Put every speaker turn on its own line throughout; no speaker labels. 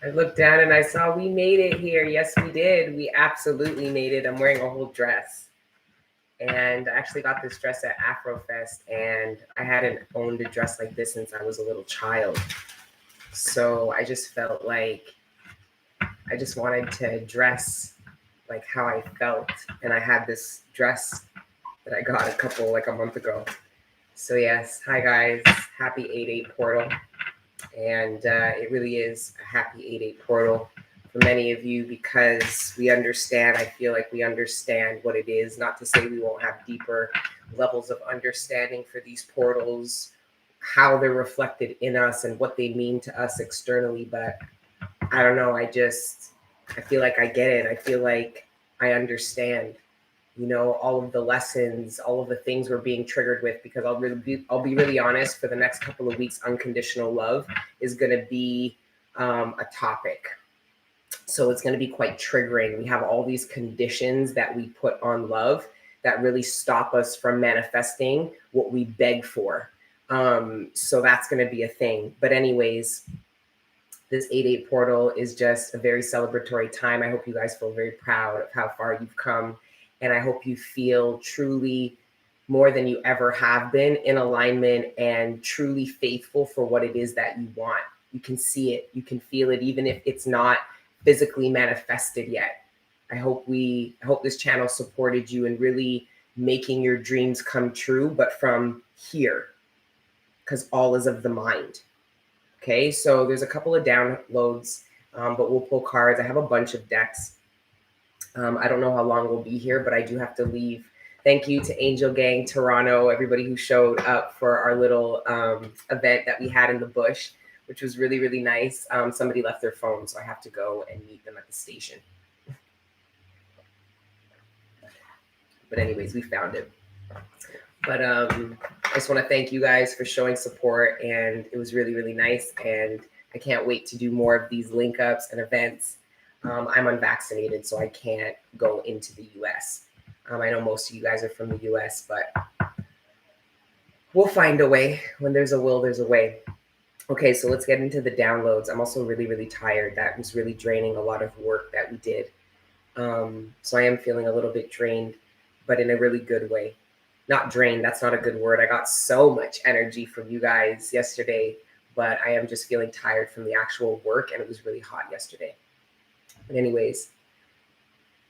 I looked down and I saw we made it here. Yes, we did. We absolutely made it. I'm wearing a whole dress. And I actually got this dress at Afrofest, and I hadn't owned a dress like this since I was a little child. So I just felt like I just wanted to dress like how I felt. And I had this dress that I got a month ago. So yes, hi guys, happy 8/8 portal. And it really is a happy 8/8 portal for many of you, because we understand, I feel like we understand what it is. Not to say we won't have deeper levels of understanding for these portals, how they're reflected in us and what they mean to us externally. But I don't know, I feel like I get it. I feel like I understand, all of the lessons, all of the things we're being triggered with, because I'll be really honest, for the next couple of weeks, unconditional love is going to be a topic. So it's going to be quite triggering. We have all these conditions that we put on love that really stop us from manifesting what we beg for. So that's going to be a thing. But anyways, this 8/8 portal is just a very celebratory time. I hope you guys feel very proud of how far you've come. And I hope you feel truly more than you ever have been in alignment and truly faithful for what it is that you want. You can see it, you can feel it, even if it's not physically manifested yet. I hope this channel supported you in really making your dreams come true, but from here, because all is of the mind. Okay, so there's a couple of downloads, but we'll pull cards. I have a bunch of decks. I don't know how long we'll be here, but I do have to leave. Thank you to Angel Gang Toronto, everybody who showed up for our little event that we had in the bush, which was really, really nice. Somebody left their phone, so I have to go and meet them at the station. But anyways, we found it. But I just want to thank you guys for showing support, and it was really, really nice. And I can't wait to do more of these link ups and events. I'm unvaccinated, so I can't go into the US. I know most of you guys are from the US, but we'll find a way. When there's a will, there's a way. Okay, so let's get into the downloads. I'm also really, really tired. That was really draining a lot of work that we did. So I am feeling a little bit drained, but in a really good way. Not drained, that's not a good word. I got so much energy from you guys yesterday, but I am just feeling tired from the actual work, and it was really hot yesterday. But anyways,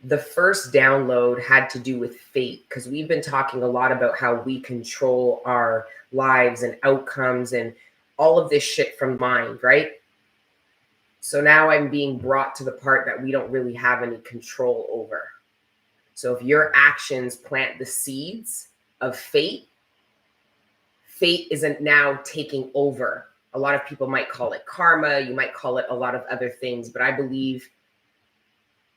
the first download had to do with fate, because we've been talking a lot about how we control our lives and outcomes and all of this shit from mind, right? So now I'm being brought to the part that we don't really have any control over. So if your actions plant the seeds of fate, fate isn't now taking over. A lot of people might call it karma. You might call it a lot of other things, but I believe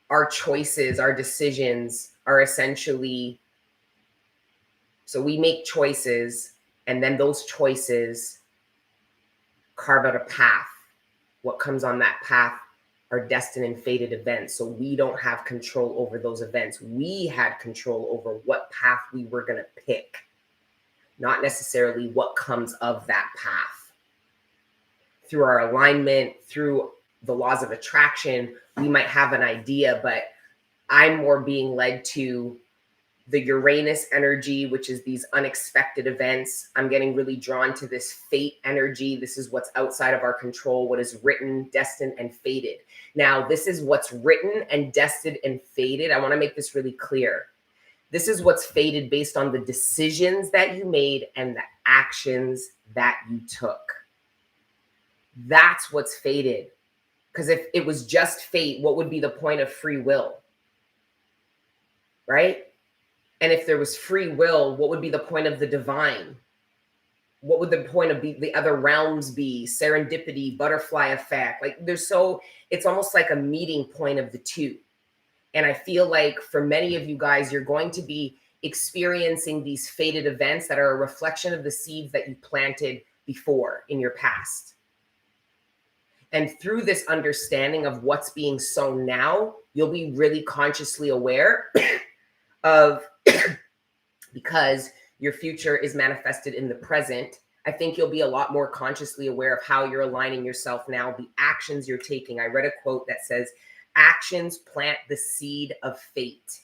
our choices, our decisions are essentially, so we make choices, and then those choices carve out a path. What comes on that path are destined and fated events. So we don't have control over those events. We had control over what path we were going to pick, not necessarily what comes of that path. Through our alignment, through the laws of attraction, we might have an idea, but I'm more being led to the Uranus energy, which is these unexpected events. I'm getting really drawn to this fate energy. This is what's outside of our control, what is written, destined, and fated. Now, this is what's written and destined and fated. I want to make this really clear. This is what's fated based on the decisions that you made and the actions that you took. That's what's fated. Because if it was just fate, what would be the point of free will? Right? And if there was free will, what would be the point of the divine? What would the point of the other realms be? Serendipity, butterfly effect. Like it's almost like a meeting point of the two. And I feel like for many of you guys, you're going to be experiencing these fated events that are a reflection of the seeds that you planted before in your past. And through this understanding of what's being sown now, you'll be really consciously aware of, because your future is manifested in the present, I think you'll be a lot more consciously aware of how you're aligning yourself now, the actions you're taking. I read a quote that says, actions plant the seed of fate.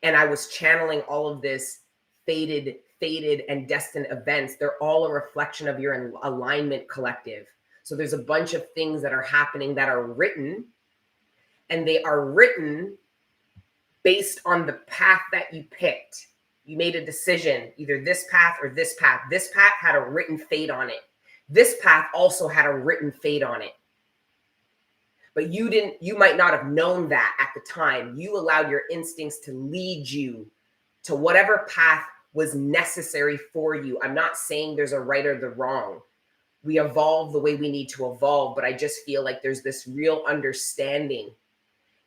And I was channeling all of this fated and destined events. They're all a reflection of your alignment collective. So there's a bunch of things that are happening that are written, and they are written based on the path that you picked. You made a decision, either this path or this path. This path had a written fate on it. This path also had a written fate on it. But you might not have known that at the time. You allowed your instincts to lead you to whatever path was necessary for you. I'm not saying there's a right or the wrong. We evolve the way we need to evolve, but I just feel like there's this real understanding.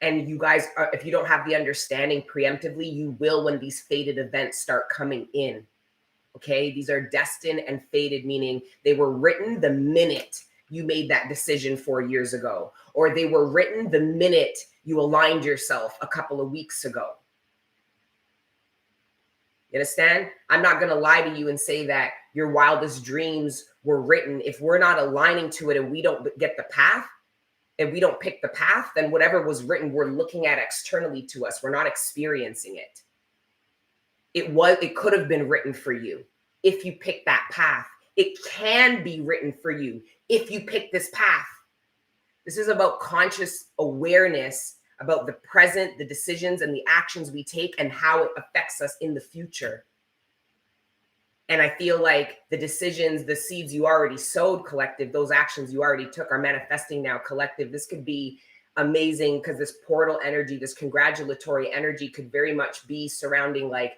And you guys, if you don't have the understanding preemptively, you will when these fated events start coming in. Okay, these are destined and fated, meaning they were written the minute you made that decision 4 years ago, or they were written the minute you aligned yourself a couple of weeks ago. You understand? I'm not going to lie to you and say that your wildest dreams were written. If we're not aligning to it and we don't get the path, and we don't pick the path, then whatever was written, we're looking at externally to us. We're not experiencing it. It could have been written for you if you pick that path. It can be written for you if you pick this path. This is about conscious awareness about the present, the decisions and the actions we take and how it affects us in the future. And I feel like the decisions, the seeds you already sowed, collective, those actions you already took are manifesting now, collective. This could be amazing because this portal energy, this congratulatory energy could very much be surrounding like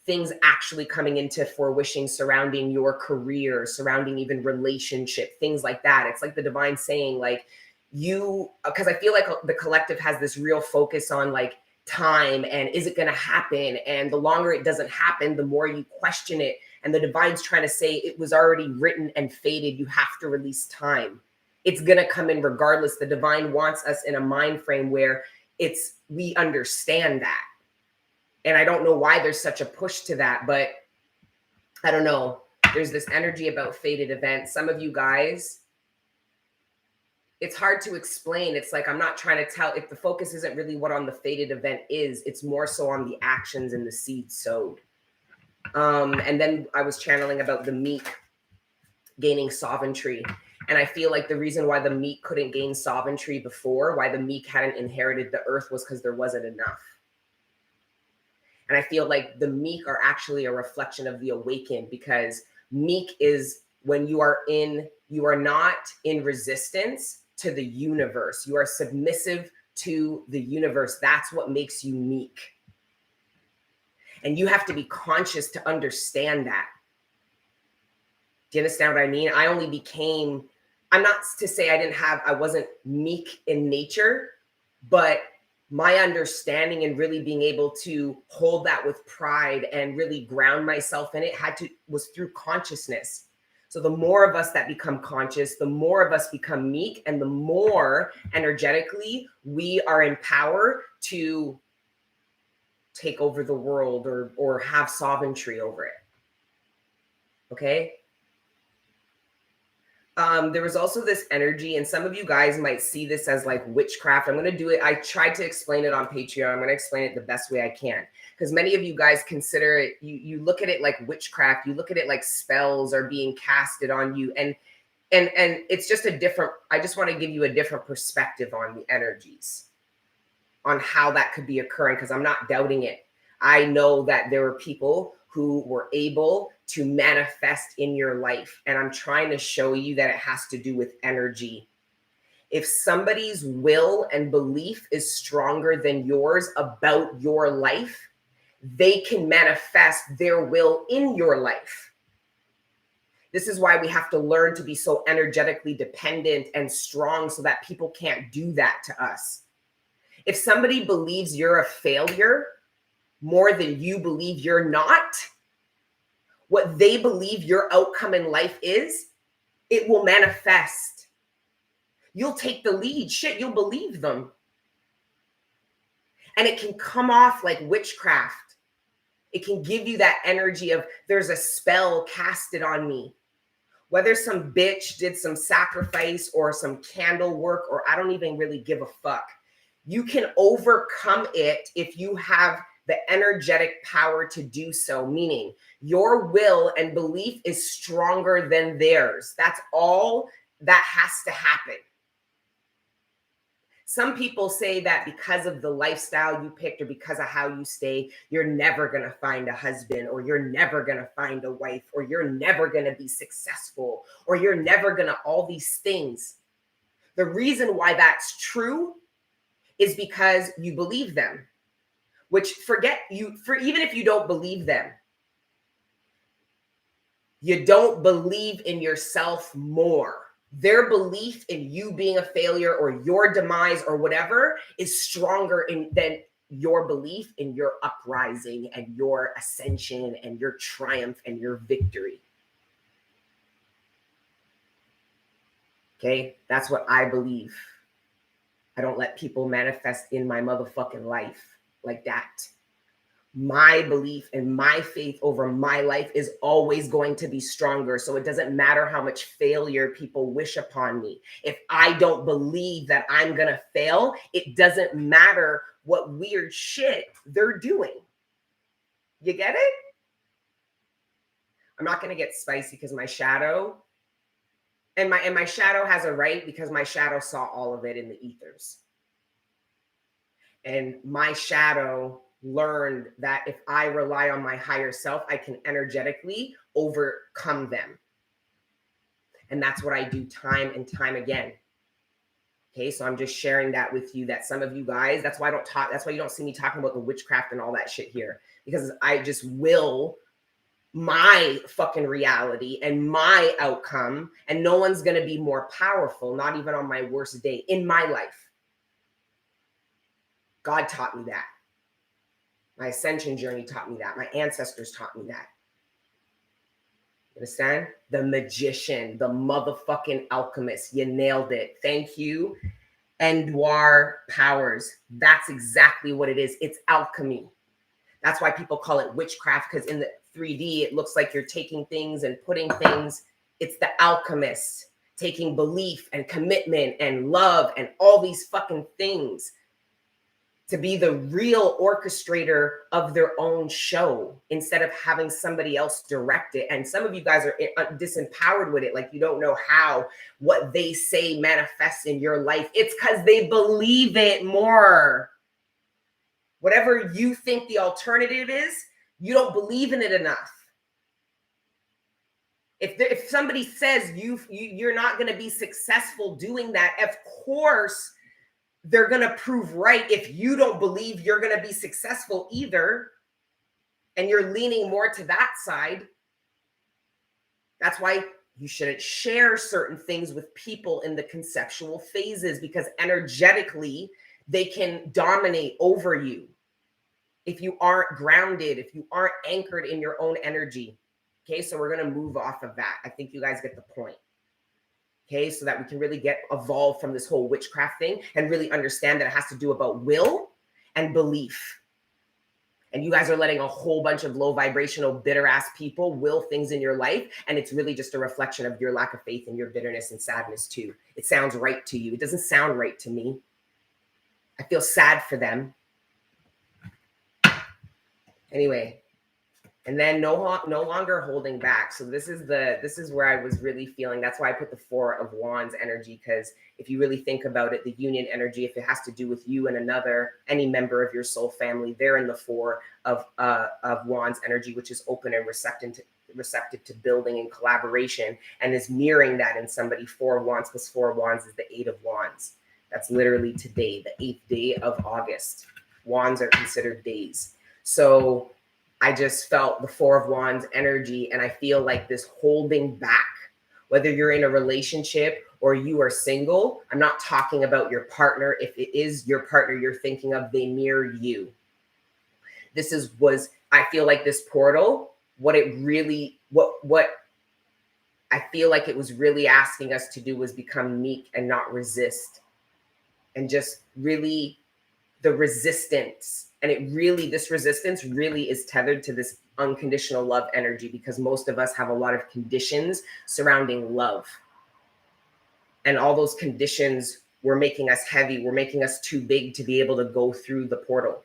things actually coming into fruition, surrounding your career, surrounding even relationship, things like that. It's like the divine saying like because I feel like the collective has this real focus on like time and is it going to happen? And the longer it doesn't happen, the more you question it. And the divine's trying to say it was already written and fated. You have to release time. It's going to come in regardless. The divine wants us in a mind frame where we understand that. And I don't know why there's such a push to that, but I don't know. There's this energy about fated events. Some of you guys, it's hard to explain. It's like, I'm not trying to tell if the focus isn't really what on the fated event is. It's more so on the actions and the seeds sowed. And then I was channeling about the Meek gaining sovereignty. And I feel like the reason why the Meek couldn't gain sovereignty before, why the Meek hadn't inherited the earth was because there wasn't enough. And I feel like the Meek are actually a reflection of the awakened, because Meek is when you are not in resistance to the universe. You are submissive to the universe. That's what makes you meek. And you have to be conscious to understand that. Do you understand what I mean? I'm not to say I wasn't meek in nature, but my understanding and really being able to hold that with pride and really ground myself in it was through consciousness. So the more of us that become conscious, the more of us become meek, and the more energetically we are empowered to take over the world or have sovereignty over it. Okay. There was also this energy, and some of you guys might see this as like witchcraft. I'm going to do it. I tried to explain it on Patreon. I'm going to explain it the best way I can, because many of you guys consider it, you look at it like witchcraft. You look at it like spells are being casted on you. And it's just I just want to give you a different perspective on the energies, on how that could be occurring, because I'm not doubting it. I know that there were people who were able to manifest in your life. And I'm trying to show you that it has to do with energy. If somebody's will and belief is stronger than yours about your life, they can manifest their will in your life. This is why we have to learn to be so energetically dependent and strong so that people can't do that to us. If somebody believes you're a failure more than you believe you're not, what they believe your outcome in life is, it will manifest. You'll take the lead. Shit, you'll believe them. And it can come off like witchcraft. It can give you that energy of there's a spell casted on me. Whether some bitch did some sacrifice or some candle work, or I don't even really give a fuck. You can overcome it if you have the energetic power to do so, meaning your will and belief is stronger than theirs. That's all that has to happen. Some people say that because of the lifestyle you picked or because of how you stay, you're never going to find a husband, or you're never going to find a wife, or you're never going to be successful, or you're never going to all these things. The reason why that's true is because you believe them, which even if you don't believe them, you don't believe in yourself more. Their belief in you being a failure or your demise or whatever is stronger than your belief in your uprising and your ascension and your triumph and your victory. Okay, that's what I believe. I don't let people manifest in my motherfucking life like that. My belief and my faith over my life is always going to be stronger. So it doesn't matter how much failure people wish upon me. If I don't believe that I'm going to fail, it doesn't matter what weird shit they're doing. You get it? I'm not going to get spicy because my shadow and my shadow has a right, because my shadow saw all of it in the ethers. And my shadow learned that if I rely on my higher self, I can energetically overcome them. And that's what I do time and time again. Okay, so I'm just sharing that with you, that some of you guys, that's why you don't see me talking about the witchcraft and all that shit here, because I just will my fucking reality and my outcome, and no one's going to be more powerful, not even on my worst day in my life. God taught me that. My ascension journey taught me that. My ancestors taught me that. Understand? The magician, the motherfucking alchemist. You nailed it. Thank you. Endwar Powers. That's exactly what it is. It's alchemy. That's why people call it witchcraft, because in the 3D, it looks like you're taking things and putting things. It's the alchemist taking belief and commitment and love and all these fucking things to be the real orchestrator of their own show instead of having somebody else direct it. And some of you guys are disempowered with it. Like, you don't know how what they say manifests in your life. It's because they believe it more. Whatever you think the alternative is, you don't believe in it enough. If somebody says you're not going to be successful doing that, of course, they're going to prove right if you don't believe you're going to be successful either, and you're leaning more to that side. That's why you shouldn't share certain things with people in the conceptual phases, because energetically they can dominate over you if you aren't grounded, if you aren't anchored in your own energy. Okay, so we're going to move off of that. I think you guys get the point. Okay, so that we can really evolve from this whole witchcraft thing and really understand that it has to do about will and belief. And you guys are letting a whole bunch of low vibrational, bitter ass people will things in your life. And it's really just a reflection of your lack of faith and your bitterness and sadness too. It sounds right to you. It doesn't sound right to me. I feel sad for them. Anyway. And then no longer holding back. So this is where I was really feeling. That's why I put the 4 of Wands energy, because if you really think about it, the union energy, if it has to do with you and any member of your soul family, they're in the 4 of Wands energy, which is open and receptive to building and collaboration, and is mirroring that in somebody. 4 of Wands plus 4 of Wands is the 8 of Wands. That's literally today, the 8th day of August. Wands are considered days. So I just felt the 4 of Wands energy, and I feel like this holding back, whether you're in a relationship or you are single. I'm not talking about your partner. If it is your partner you're thinking of, they mirror you. I feel like this portal, what I feel like it was really asking us to do was become meek and not resist. And just really the resistance And it really, this resistance really is tethered to this unconditional love energy, because most of us have a lot of conditions surrounding love. And all those conditions were making us heavy, were making us too big to be able to go through the portal.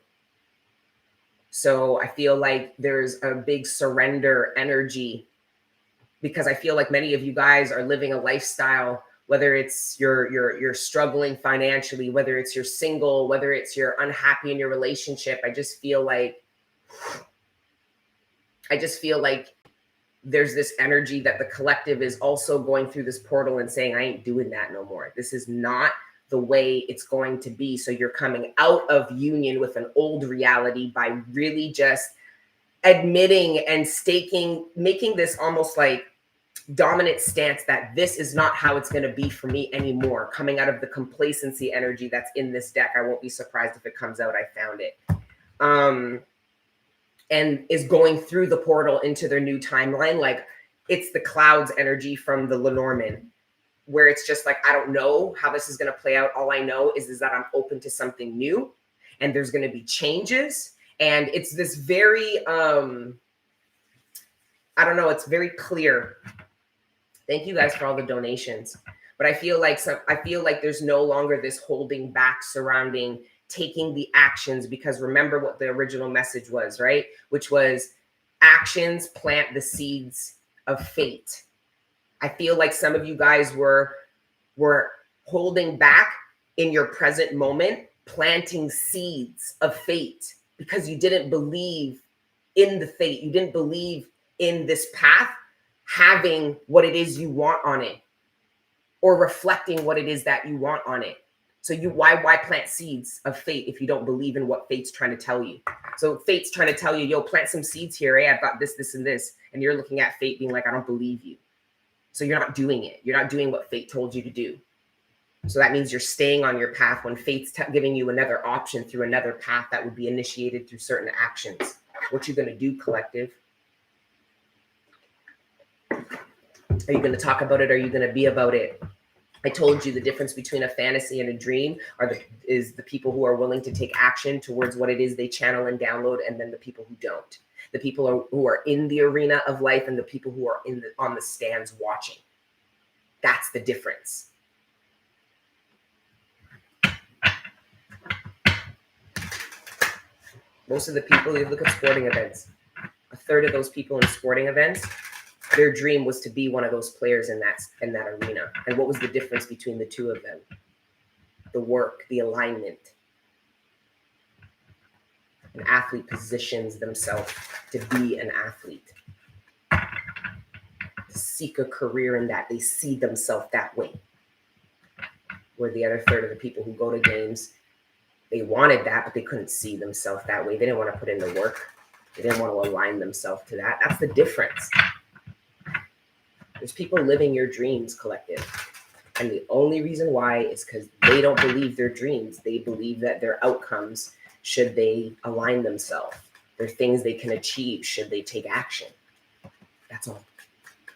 So I feel like there's a big surrender energy, because I feel like many of you guys are living a lifestyle, whether it's you're struggling financially, whether it's you're single, whether it's you're unhappy in your relationship. I just feel like there's this energy that the collective is also going through this portal and saying, I ain't doing that no more. This is not the way it's going to be. So you're coming out of union with an old reality by really just admitting and making this almost like dominant stance that this is not how it's going to be for me anymore, coming out of the complacency energy that's in this deck. I won't be surprised if it comes out. I found it. And is going through the portal into their new timeline. Like, it's the clouds energy from the Lenormand, where it's just like, I don't know how this is going to play out. All I know is that I'm open to something new, and there's going to be changes. And it's this very, I don't know, it's very clear. Thank you guys for all the donations. But I feel like there's no longer this holding back surrounding taking the actions, because remember what the original message was, right? Which was actions plant the seeds of fate. I feel like some of you guys were holding back in your present moment, planting seeds of fate, because you didn't believe in the fate. You didn't believe in this path having what it is you want on it, or reflecting what it is that you want on it. So why plant seeds of fate if you don't believe in what fate's trying to tell you? So fate's trying to tell you, yo, plant some seeds here. Hey, I've got this, this, and this. And you're looking at fate being like, I don't believe you. So you're not doing it. You're not doing what fate told you to do. So that means you're staying on your path when fate's giving you another option through another path that would be initiated through certain actions. What you going to do, collective? Are you going to talk about it? Or are you going to be about it? I told you the difference between a fantasy and a dream is the people who are willing to take action towards what it is they channel and download, and then the people who don't. The people who are in the arena of life, and the people who are on the stands watching. That's the difference. Most of the people, you look at sporting events, a third of those people in sporting events, their dream was to be one of those players in that arena. And what was the difference between the two of them? The work, the alignment. An athlete positions themselves to be an athlete, to seek a career in that. They see themselves that way. Where the other third of the people who go to games, they wanted that, but they couldn't see themselves that way. They didn't want to put in the work. They didn't want to align themselves to that. That's the difference. There's people living your dreams, collective. And the only reason why is because they don't believe their dreams. They believe that their outcomes, should they align themselves, they're things they can achieve should they take action. That's all,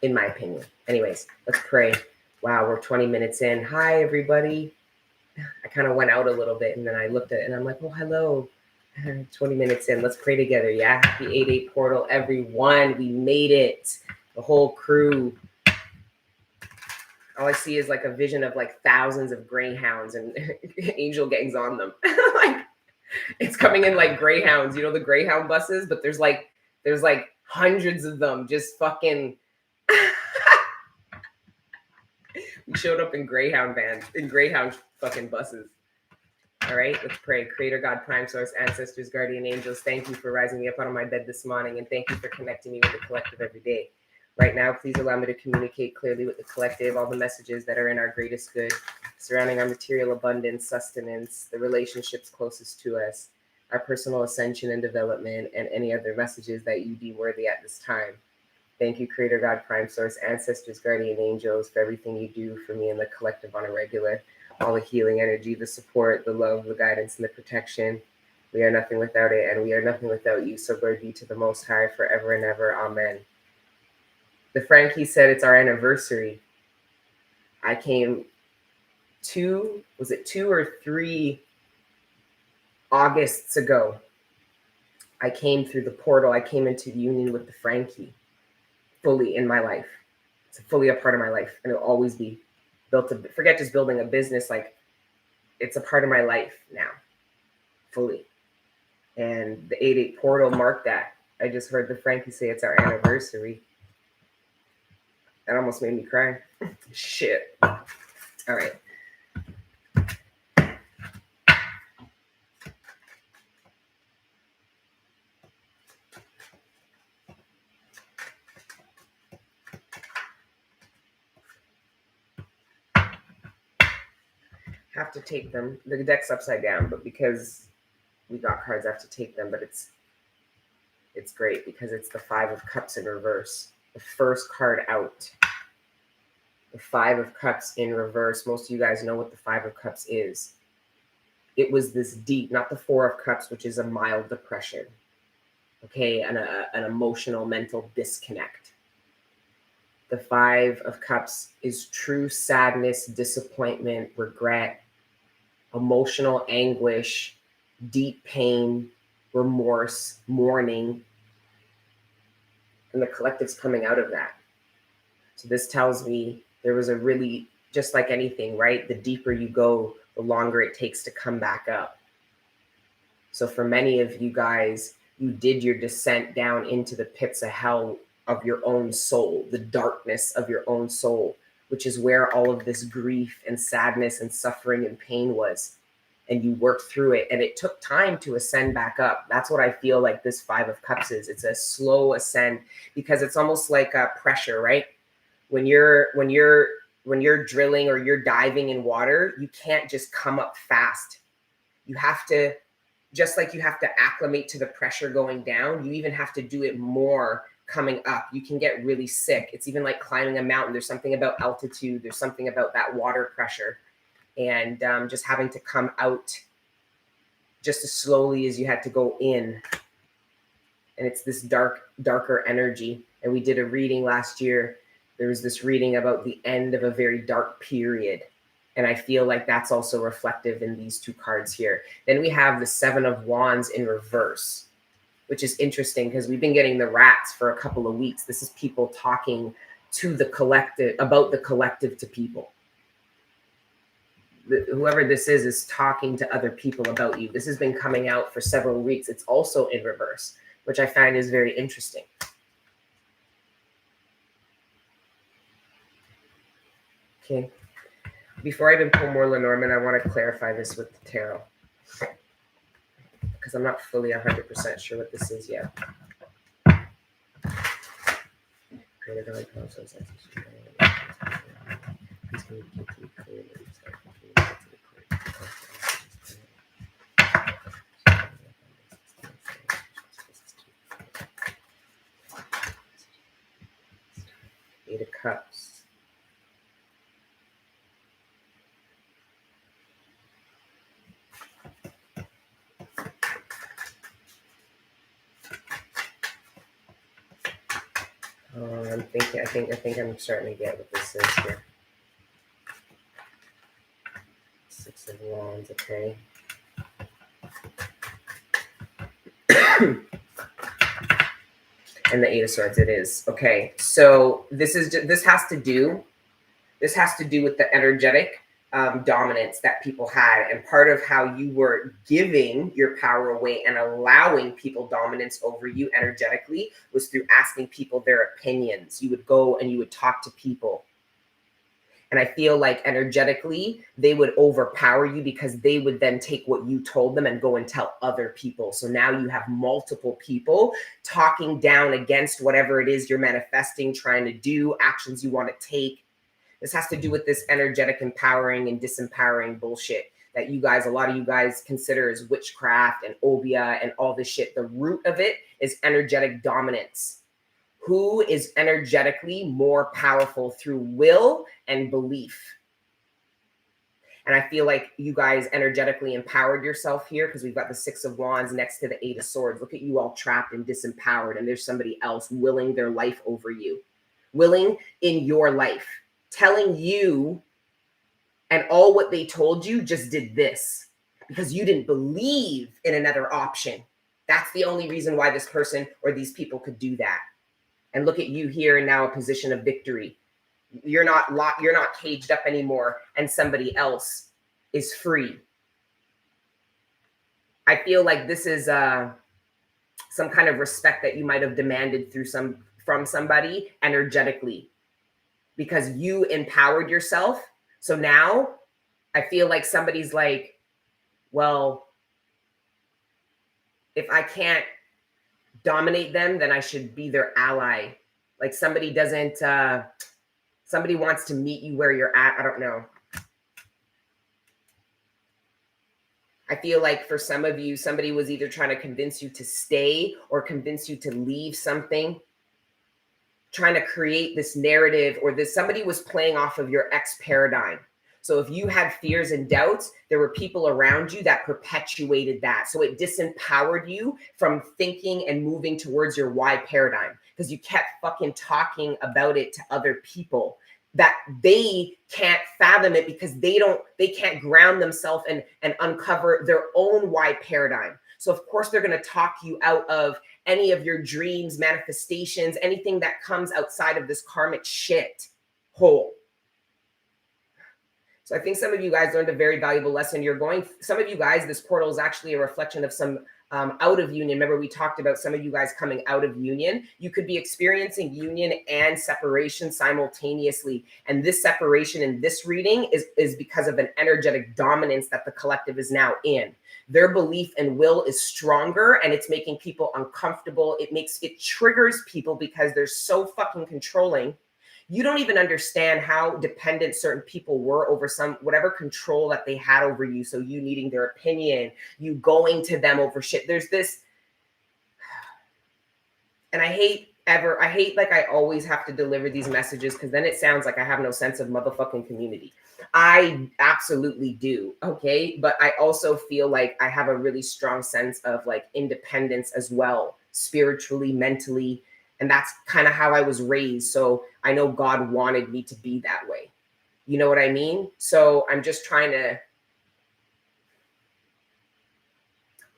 in my opinion. Anyways, let's pray. Wow, we're 20 minutes in. Hi, everybody. I kind of went out a little bit, and then I looked at it, and I'm like, oh, hello. 20 minutes in. Let's pray together. Yeah, happy 8-8 portal, everyone. We made it. The whole crew. All I see is like a vision of like thousands of greyhounds and angel gangs on them. Like, it's coming in like greyhounds, you know, the greyhound buses, but there's like hundreds of them just fucking. We showed up in greyhound vans, in greyhound fucking buses. All right, let's pray. Creator God, Prime Source, ancestors, guardian angels, thank you for rising me up out of my bed this morning, and thank you for connecting me with the collective every day. Right now, please allow me to communicate clearly with the collective all the messages that are in our greatest good, surrounding our material abundance, sustenance, the relationships closest to us, our personal ascension and development, and any other messages that you deem worthy at this time. Thank you, Creator God, Prime Source, ancestors, guardian angels, for everything you do for me and the collective on a regular. All the healing energy, the support, the love, the guidance, and the protection. We are nothing without it, and we are nothing without you. So glory be to the Most High forever and ever. Amen. The Frankie said it's our anniversary. I came 2 or 3 Augusts ago I came through the portal. I came into the union with the Frankie fully in my life. It's fully a part of my life, and it'll always be built to forget just building a business. Like, it's a part of my life now, fully. And the 8/8 portal marked that. I just heard the Frankie say it's our anniversary. That almost made me cry. Shit. All right. Have to take them. The deck's upside down, but because we got cards, I have to take them. But it's great because it's the 5 of Cups in reverse. The first card out. The 5 of Cups in reverse. Most of you guys know what the 5 of Cups is. It was this deep, not the 4 of Cups, which is a mild depression. Okay, and an emotional, mental disconnect. The 5 of Cups is true sadness, disappointment, regret, emotional anguish, deep pain, remorse, mourning. And the collective's coming out of that. So this tells me there was a really, just like anything, right? The deeper you go, the longer it takes to come back up. So for many of you guys, you did your descent down into the pits of hell of your own soul, the darkness of your own soul, which is where all of this grief and sadness and suffering and pain was. And you worked through it, and it took time to ascend back up. That's what I feel like this 5 of Cups is. It's a slow ascend because it's almost like a pressure, right? When you're drilling or you're diving in water, you can't just come up fast. You have to, just like you have to acclimate to the pressure going down, you even have to do it more coming up. You can get really sick. It's even like climbing a mountain. There's something about altitude. There's something about that water pressure. And just having to come out just as slowly as you had to go in. And it's this darker energy. And we did a reading last year. There was this reading about the end of a very dark period. And I feel like that's also reflective in these 2 cards here. Then we have the 7 of Wands in reverse, which is interesting because we've been getting the rats for a couple of weeks. This is people talking to the collective, about the collective to people. Whoever this is talking to other people about you. This has been coming out for several weeks. It's also in reverse, which I find is very interesting. Okay. Before I even pull more Lenormand, I want to clarify this with the tarot because I'm not fully 100% sure what this is yet. Eight of Cups. I think I'm starting to get what this is here. 6 of Wands, okay. And the 8 of Swords, it is. Okay, so this has to do with the energetic dominance that people had. And part of how you were giving your power away and allowing people dominance over you energetically was through asking people their opinions. You would go and you would talk to people. And I feel like energetically, they would overpower you because they would then take what you told them and go and tell other people. So now you have multiple people talking down against whatever it is you're manifesting, trying to do, actions you want to take. This has to do with this energetic empowering and disempowering bullshit that you guys, a lot of you guys consider as witchcraft and obia and all this shit. The root of it is energetic dominance. Who is energetically more powerful through will and belief? And I feel like you guys energetically empowered yourself here because we've got the 6 of Wands next to the 8 of Swords. Look at you all trapped and disempowered, and there's somebody else willing their life over you, willing in your life, telling you, and all what they told you just did this because you didn't believe in another option. That's the only reason why this person or these people could do that. And look at you here and now, a position of victory. You're not locked, you're not caged up anymore, and somebody else is free. I feel like this is some kind of respect that you might have demanded from somebody energetically, because you empowered yourself. So now I feel like somebody's like, well, if I can't dominate them, then I should be their ally. Like somebody wants to meet you where you're at. I don't know. I feel like for some of you, somebody was either trying to convince you to stay or convince you to leave something, trying to create this narrative, or this somebody was playing off of your X paradigm. So if you had fears and doubts, there were people around you that perpetuated that. So it disempowered you from thinking and moving towards your Y paradigm, because you kept fucking talking about it to other people that they can't fathom it, because they can't ground themselves and uncover their own Y paradigm. So of course they're going to talk you out of any of your dreams, manifestations, anything that comes outside of this karmic shit hole. So I think some of you guys learned a very valuable lesson. Some of you guys, this portal is actually a reflection of some out of union. Remember, we talked about some of you guys coming out of union. You could be experiencing union and separation simultaneously. And this separation in this reading is because of an energetic dominance that the collective is now in. Their belief and will is stronger, and it's making people uncomfortable. It triggers people because they're so fucking controlling. You don't even understand how dependent certain people were over whatever control that they had over you. So you needing their opinion, you going to them over shit. There's this, and I hate like I always have to deliver these messages, because then it sounds like I have no sense of motherfucking community. I absolutely do. Okay. But I also feel like I have a really strong sense of like independence as well, spiritually, mentally. And that's kind of how I was raised. So I know God wanted me to be that way. You know what I mean? So I'm just trying to,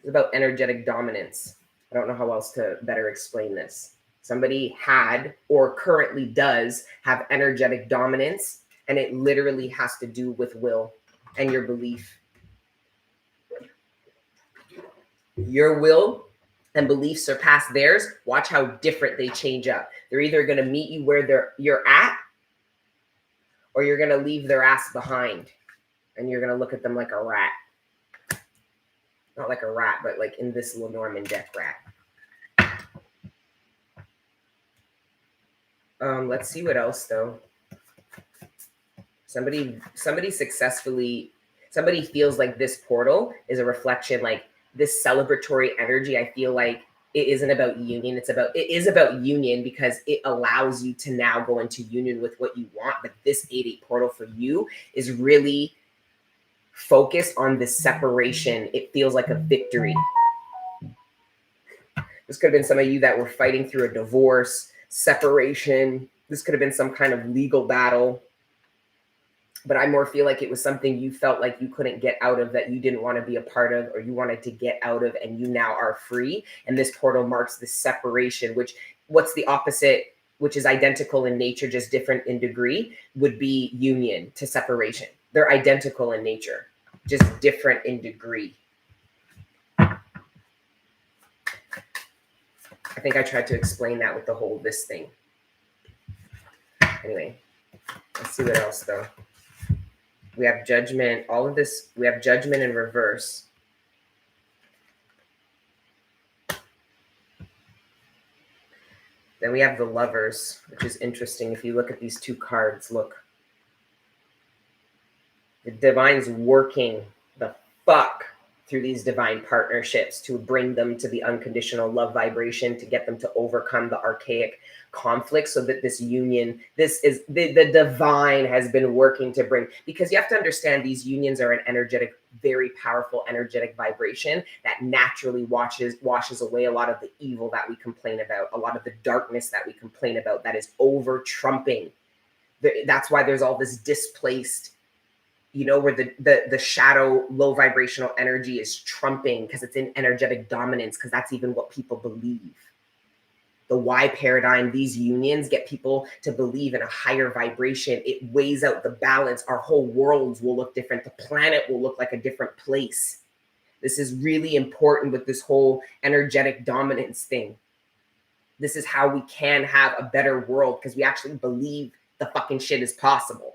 it's about energetic dominance. I don't know how else to better explain this. Somebody had or currently does have energetic dominance, and it literally has to do with will and your belief. Your will and beliefs surpass theirs. Watch how different they change up. They're either going to meet you where you're at, or you're going to leave their ass behind, and you're going to look at them like a rat. Not like a rat, but like in this Lenormand deck rat. Let's see what else though. Somebody feels like this portal is a reflection, like this celebratory energy. I feel like it isn't about union. It is about union because it allows you to now go into union with what you want. But this 8-8 portal for you is really focused on this separation. It feels like a victory. This could have been some of you that were fighting through a divorce, separation. This could have been some kind of legal battle. But I more feel like it was something you felt like you couldn't get out of, that you didn't want to be a part of, or you wanted to get out of, and you now are free. And this portal marks this separation, what's the opposite, which is identical in nature, just different in degree, would be union to separation. They're identical in nature, just different in degree. I think I tried to explain that with the whole this thing. Anyway, let's see what else though. We have judgment, all of this, we have judgment in reverse. Then we have the lovers, which is interesting. If you look at these two cards, look. The divine's working the fuck through these divine partnerships to bring them to the unconditional love vibration, to get them to overcome the archaic conflict, so that this union, this is the divine has been working to bring, because you have to understand these unions are an energetic, very powerful energetic vibration that naturally washes away a lot of the evil that we complain about, a lot of the darkness that we complain about that is over trumping. That's why there's all this displaced you know, where the shadow low vibrational energy is trumping because it's in energetic dominance, because that's even what people believe. The why paradigm, these unions get people to believe in a higher vibration. It weighs out the balance. Our whole worlds will look different. The planet will look like a different place. This is really important with this whole energetic dominance thing. This is how we can have a better world, because we actually believe the fucking shit is possible.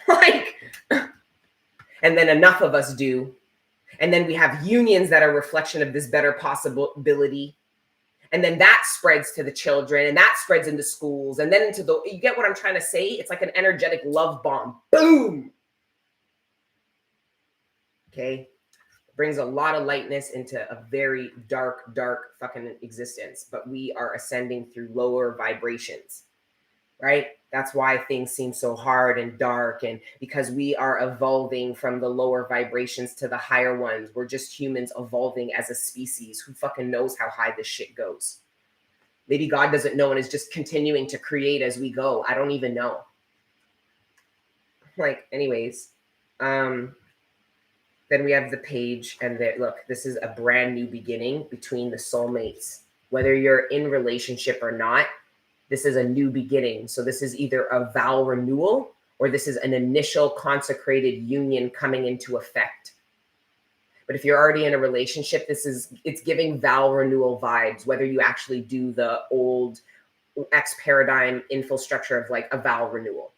Like, and then enough of us do. And then we have unions that are a reflection of this better possibility. And then that spreads to the children, and that spreads into schools, and then into the, you get what I'm trying to say? It's like an energetic love bomb. Boom. Okay. Brings a lot of lightness into a very dark, dark fucking existence. But we are ascending through lower vibrations, right? That's why things seem so hard and dark. And because we are evolving from the lower vibrations to the higher ones. We're just humans evolving as a species. Who fucking knows how high this shit goes? Maybe God doesn't know and is just continuing to create as we go. I don't even know. Like, anyways, then we have the page, and look, this is a brand new beginning between the soulmates. Whether you're in relationship or not, this is a new beginning. So this is either a vow renewal, or this is an initial consecrated union coming into effect. But if you're already in a relationship, it's giving vow renewal vibes, whether you actually do the old X paradigm infrastructure of like a vow renewal.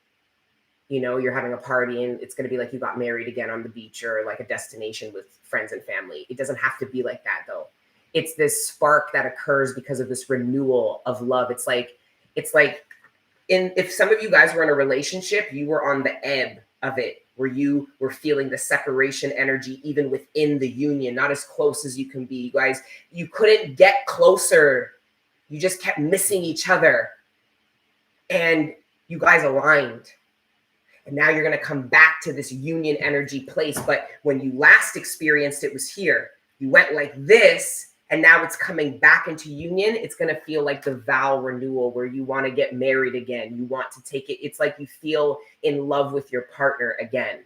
You know, you're having a party and it's going to be like you got married again on the beach, or like a destination with friends and family. It doesn't have to be like that, though. It's this spark that occurs because of this renewal of love. It's like if some of you guys were in a relationship, you were on the ebb of it, where you were feeling the separation energy even within the union, not as close as you can be. You guys, you couldn't get closer. You just kept missing each other. And you guys aligned. And now you're going to come back to this union energy place. But when you last experienced it was here. You went like this, and now it's coming back into union. It's going to feel like the vow renewal, where you want to get married again. You want to take it. It's like you feel in love with your partner again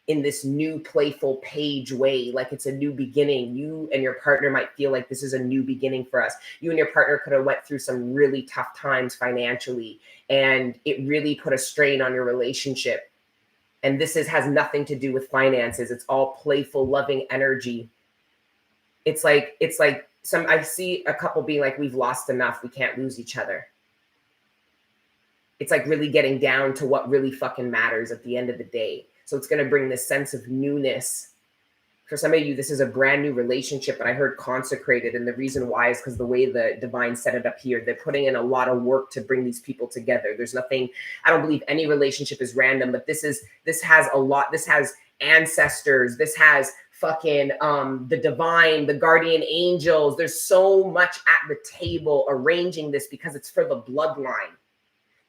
in this new playful page way, like it's a new beginning. You and your partner might feel like this is a new beginning for us. You and your partner could have went through some really tough times financially, and it really put a strain on your relationship. And this has nothing to do with finances. It's all playful, loving energy. It's like I see a couple being like, we've lost enough. We can't lose each other. It's like really getting down to what really fucking matters at the end of the day. So it's going to bring this sense of newness. For some of you, this is a brand new relationship, but I heard consecrated. And the reason why is because the way the divine set it up here, they're putting in a lot of work to bring these people together. There's nothing, I don't believe any relationship is random, but this has a lot. This has ancestors. This has fucking the divine, the guardian angels. There's so much at the table arranging this because it's for the bloodline.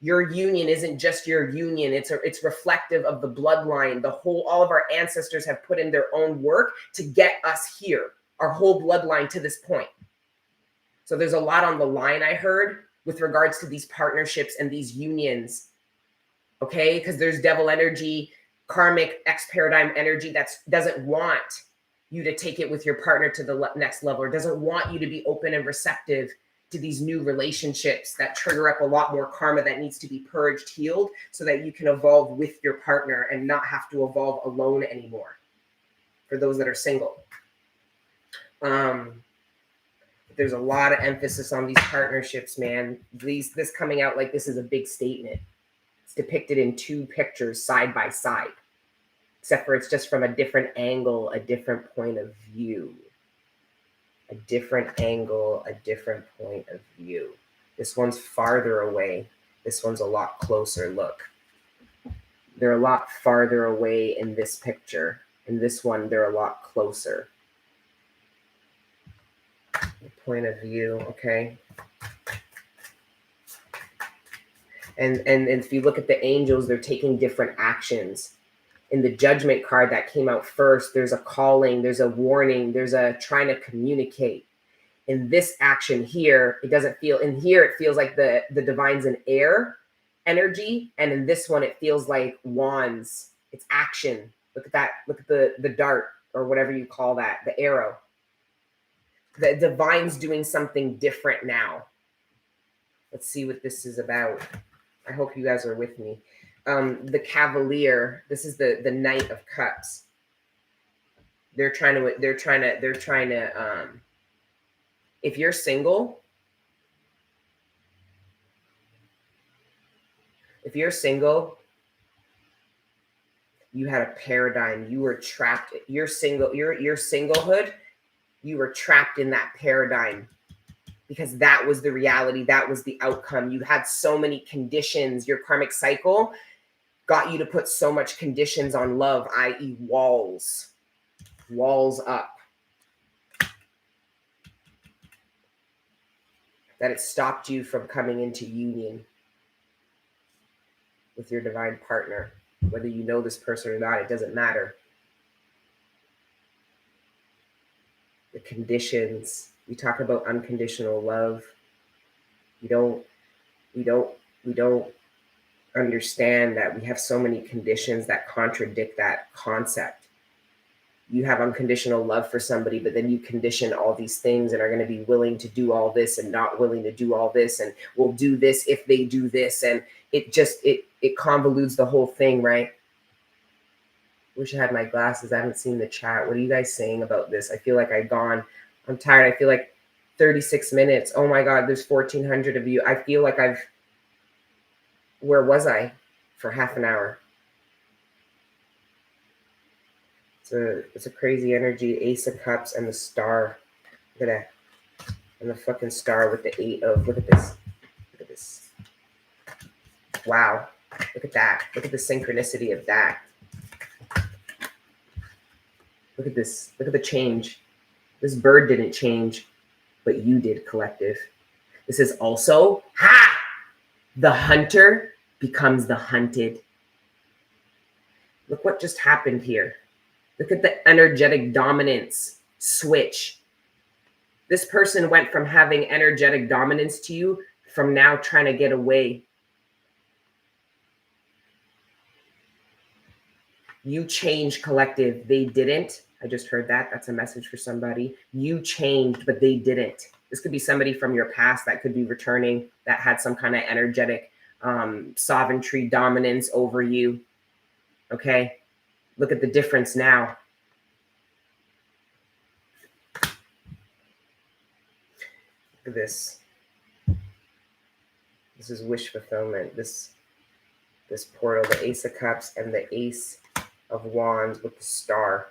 Your union isn't just your union. It's reflective of the bloodline. All of our ancestors have put in their own work to get us here, our whole bloodline to this point. So there's a lot on the line, I heard, with regards to these partnerships and these unions. Okay, because there's devil energy, karmic X paradigm energy that doesn't want you to take it with your partner to the next level, or doesn't want you to be open and receptive to these new relationships that trigger up a lot more karma that needs to be purged, healed, so that you can evolve with your partner and not have to evolve alone anymore. For those that are single. There's a lot of emphasis on these partnerships, man. This coming out like this is a big statement. It's depicted in two pictures side by side, except for it's just from a different angle, a different point of view. A different angle, a different point of view. This one's farther away. This one's a lot closer. Look, they're a lot farther away in this picture. In this one, they're a lot closer. Point of view, okay. And if you look at the angels, they're taking different actions. In the judgment card that came out first, there's a calling, there's a warning, there's a trying to communicate. In this action here, it doesn't feel, in here it feels like the divine's an air energy. And in this one, it feels like wands It's action. Look at that. Look at the dart, or whatever you call that, the arrow. The divine's doing something different now. Let's see what this is about. I hope you guys are with me. The Cavalier, this is the Knight of Cups. They're trying to if you're single, you had a paradigm. You were trapped. Your singlehood, you were trapped in that paradigm because that was the reality. That was the outcome. You had so many conditions. Your karmic cycle got you to put so much conditions on love, i.e. walls up, that it stopped you from coming into union with your divine partner. Whether you know this person or not, it doesn't matter. The conditions. We talk about unconditional love. We don't understand that we have so many conditions that contradict that concept. You have unconditional love for somebody, but then you condition all these things and are going to be willing to do all this and not willing to do all this, and will do this if they do this, and it convolutes the whole thing, right? Wish I had my glasses. I haven't seen the chat. What are you guys saying about this? I feel like I'm tired. I feel like 36 minutes. Oh my God, there's 1,400 of you. I feel like where was I for half an hour? It's a crazy energy. Ace of Cups and the Star. Look at that. And the fucking Star with the 8 of, look at this. Look at this. Wow. Look at that. Look at the synchronicity of that. Look at this. Look at the change. This bird didn't change, but you did, collective. This is also, the hunter becomes the hunted. Look what just happened here. Look at the energetic dominance switch. This person went from having energetic dominance to you, from now trying to get away. You changed, collective. They didn't. I just heard that. That's a message for somebody. You changed, but they didn't. This could be somebody from your past that could be returning, that had some kind of energetic sovereignty, dominance over you. Okay? Look at the difference now. Look at this. This is wish fulfillment. This portal, the Ace of Cups and the Ace of Wands with the Star.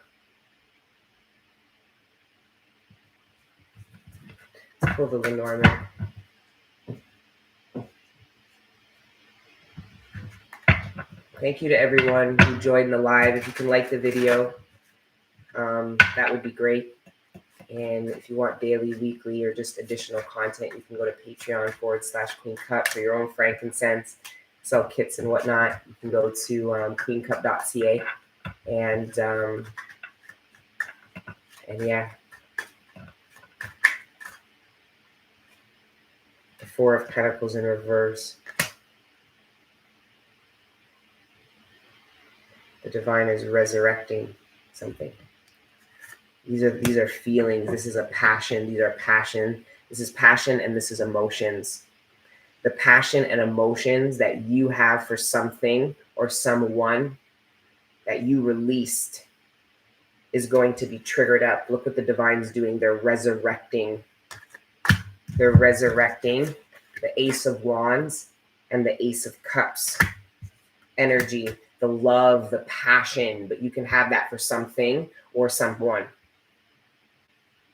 Let's pull the Lenormand. Thank you to everyone who joined the live. If you can like the video, that would be great. And if you want daily, weekly, or just additional content, you can go to Patreon/Queen Cup for your own frankincense, sell kits and whatnot. You can go to queencup.ca and yeah. The Four of Pentacles in reverse. The divine is resurrecting something. These are feelings. This is a passion. These are passion. This is passion and this is emotions. The passion and emotions that you have for something or someone that you released is going to be triggered up. Look what the divine's doing. They're resurrecting. They're resurrecting the Ace of Wands and the Ace of Cups energy. The love, the passion, but you can have that for something or someone.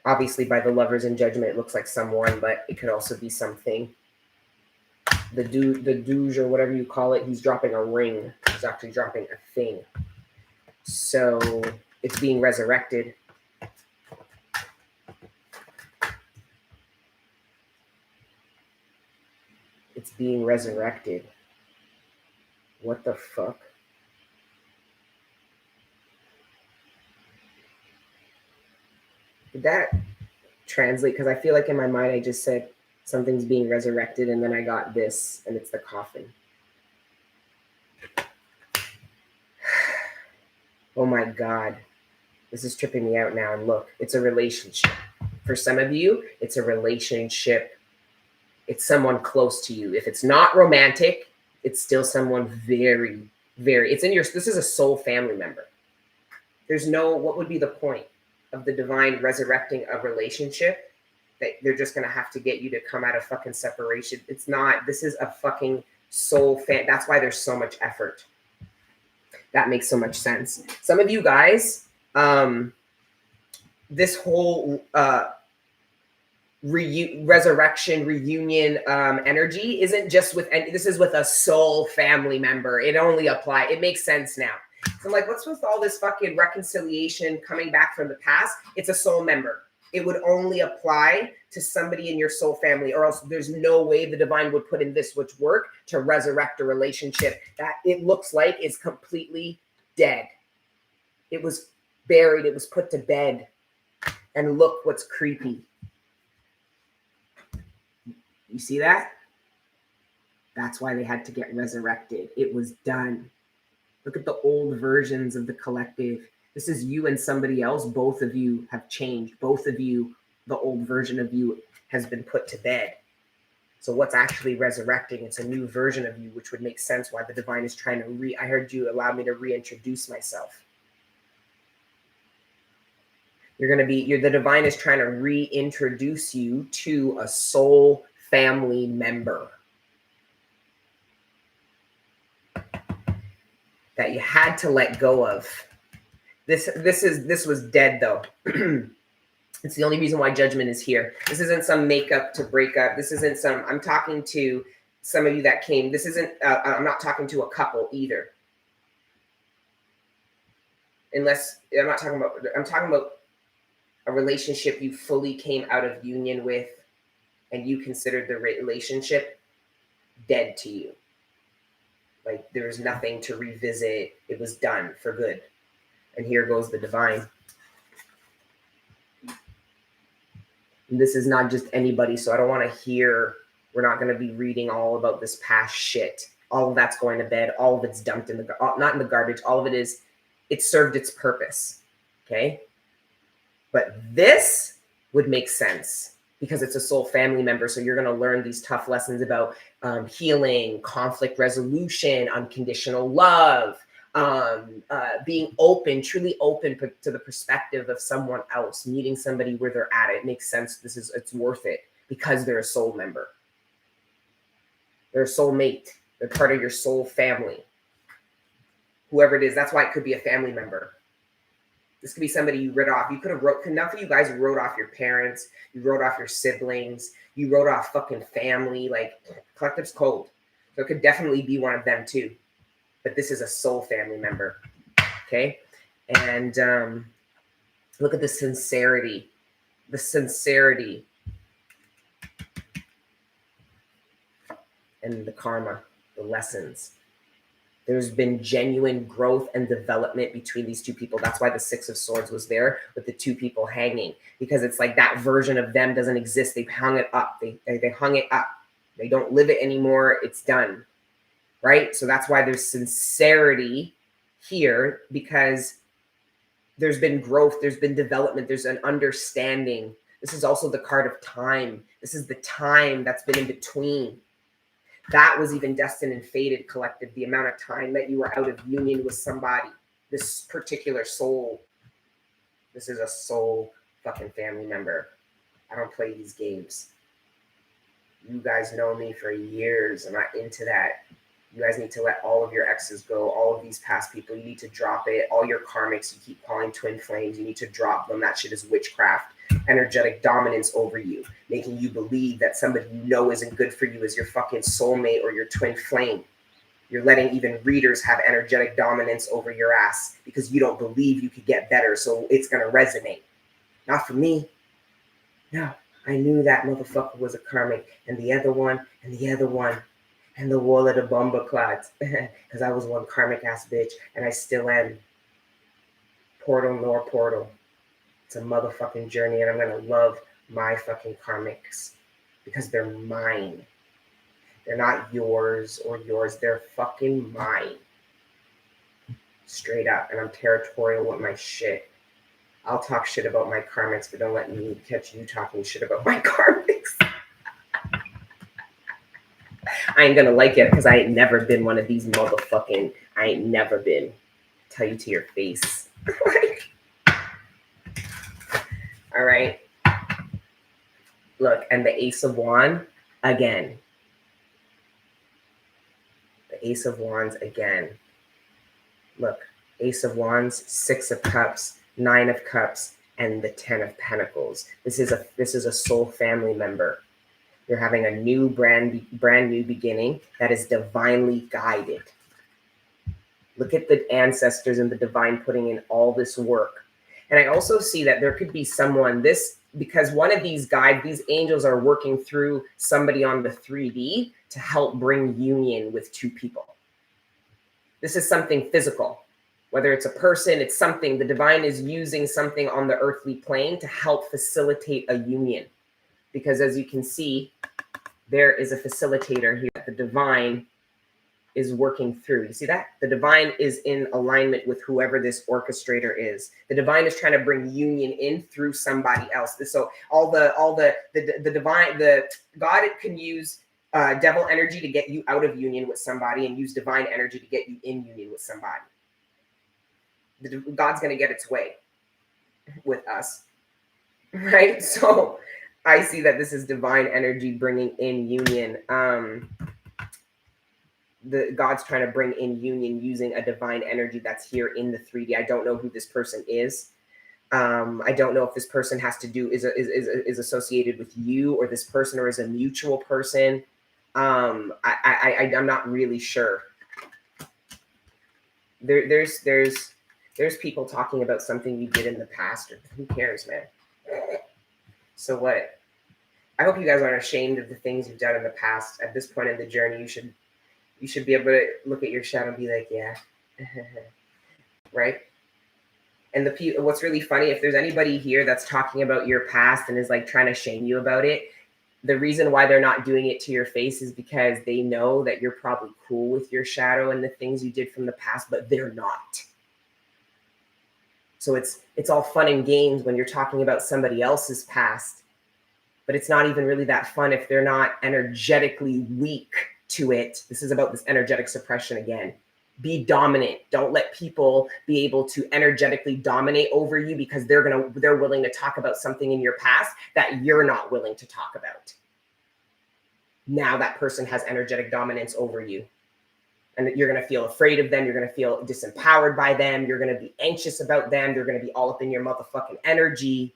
Obviously, by the Lovers in Judgment, it looks like someone, but it could also be something. The Doge, or whatever you call it, he's dropping a ring. He's actually dropping a thing. So it's being resurrected. It's being resurrected. What the fuck? Did that translate? Because I feel like in my mind I just said something's being resurrected, and then I got this, and it's the coffin. Oh my God. This is tripping me out now. And look, it's a relationship. For some of you, it's a relationship. It's someone close to you. If it's not romantic, it's still someone very, very, this is a soul family member. There's what would be the point of the divine resurrecting a relationship that they're just going to have to get you to come out of fucking separation? It's not. This is a fucking soul that's why there's so much effort. That makes so much sense. Some of you guys, this whole resurrection reunion energy isn't just with, and this is with a soul family member. It only applies. It makes sense now. So I'm like, what's with all this fucking reconciliation coming back from the past? It's a soul member. It would only apply to somebody in your soul family, or else there's no way the divine would put in this much work to resurrect a relationship that it looks like is completely dead. It was buried. It was put to bed. And look what's creepy. You see that? That's why they had to get resurrected. It was done. Look at the old versions of the collective. This is you and somebody else. Both of you have changed. Both of you, the old version of you has been put to bed. So what's actually resurrecting? It's a new version of you, which would make sense why the divine is trying to I heard you allow me to reintroduce myself. The divine is trying to reintroduce you to a soul family member that you had to let go of. This was dead though. It's the only reason why judgment is here. This isn't some makeup to break up. This isn't I'm talking to some of you that came. This isn't, I'm not talking to a couple either. I'm talking about a relationship you fully came out of union with and you considered the relationship dead to you. Like there was nothing to revisit. It was done for good. And here goes the divine. And this is not just anybody. So I don't want to hear, we're not going to be reading all about this past shit. All of that's going to bed. All of it's dumped in not in the garbage. All of it served its purpose. Okay. But this would make sense because it's a soul family member. So you're going to learn these tough lessons about healing, conflict resolution, unconditional love, being open, truly open to the perspective of someone else, meeting somebody where they're at. It makes sense. It's worth it because they're a soul member. They're a soulmate. They're part of your soul family. Whoever it is, that's why it could be a family member. This could be somebody you wrote off. You could have enough of you guys wrote off your parents. You wrote off your siblings. You wrote off fucking family. Like collective's cold. So it could definitely be one of them too. But this is a soul family member. Okay. And look at the sincerity. The sincerity. And the karma, the lessons. There's been genuine growth and development between these two people. That's why the Six of Swords was there with the two people hanging, because it's like that version of them doesn't exist. They've hung it up. They hung it up. They don't live it anymore. It's done. Right? So that's why there's sincerity here, because there's been growth. There's been development. There's an understanding. This is also the card of time. This is the time that's been in between. That was even destined and fated, collective. The amount of time that you were out of union with somebody, this particular soul. This is a soul fucking family member. I don't play these games. You guys know me for years. I'm not into that. You guys need to let all of your exes go. All of these past people, you need to drop it. All your karmics you keep calling twin flames, you need to drop them. That shit is witchcraft. Energetic dominance over you, making you believe that somebody you know isn't good for you is your fucking soulmate or your twin flame. You're letting even readers have energetic dominance over your ass because you don't believe you could get better, so it's going to resonate. Not for me. No, I knew that motherfucker was a karmic, and the other one, and the other one, and the wall of the bomber clots, because I was one karmic ass bitch, and I still am. Portal nor portal. It's a motherfucking journey, and I'm going to love my fucking karmics because they're mine. They're not yours or yours. They're fucking mine. straight up, and I'm territorial with my shit. I'll talk shit about my karmics, but don't let me catch you talking shit about my karmics. I ain't gonna like it because I ain't never been one of these motherfucking, I ain't never been. Tell you to your face. All right. Look, and the Ace of Wands again. The Ace of Wands again. Look, Ace of Wands, Six of Cups, Nine of Cups, and the Ten of Pentacles. This is a soul family member. You're having a new brand new beginning that is divinely guided. Look at the ancestors and the divine putting in all this work. And I also see that there could be someone because one of these guides, these angels are working through somebody on the 3D to help bring union with two people. This is something physical. Whether it's a person, it's something. The divine is using something on the earthly plane to help facilitate a union. Because as you can see, there is a facilitator here. The divine is working through. You see that? The divine is in alignment with whoever this orchestrator is. The divine is trying to bring union in through somebody else. So the divine, God can use devil energy to get you out of union with somebody and use divine energy to get you in union with somebody. God's going to get its way with us, right? So I see that this is divine energy bringing in union. God's trying to bring in union using a divine energy that's here in the 3D. I don't know who this person is. I don't know if this person has to do is associated with you or this person or is a mutual person. I'm not really sure. There's people talking about something you did in the past. Or who cares, man? So what? I hope you guys aren't ashamed of the things you've done in the past. At this point in the journey, you should be able to look at your shadow and be like, yeah, right? And what's really funny, if there's anybody here that's talking about your past and is like trying to shame you about it, the reason why they're not doing it to your face is because they know that you're probably cool with your shadow and the things you did from the past, but they're not. So it's all fun and games when you're talking about somebody else's past, but it's not even really that fun if they're not energetically weak to it. This is about this energetic suppression again. Be dominant. Don't let people be able to energetically dominate over you because they're willing to talk about something in your past that you're not willing to talk about. Now that person has energetic dominance over you. And you're going to feel afraid of them. You're going to feel disempowered by them. You're going to be anxious about them. They're going to be all up in your motherfucking energy.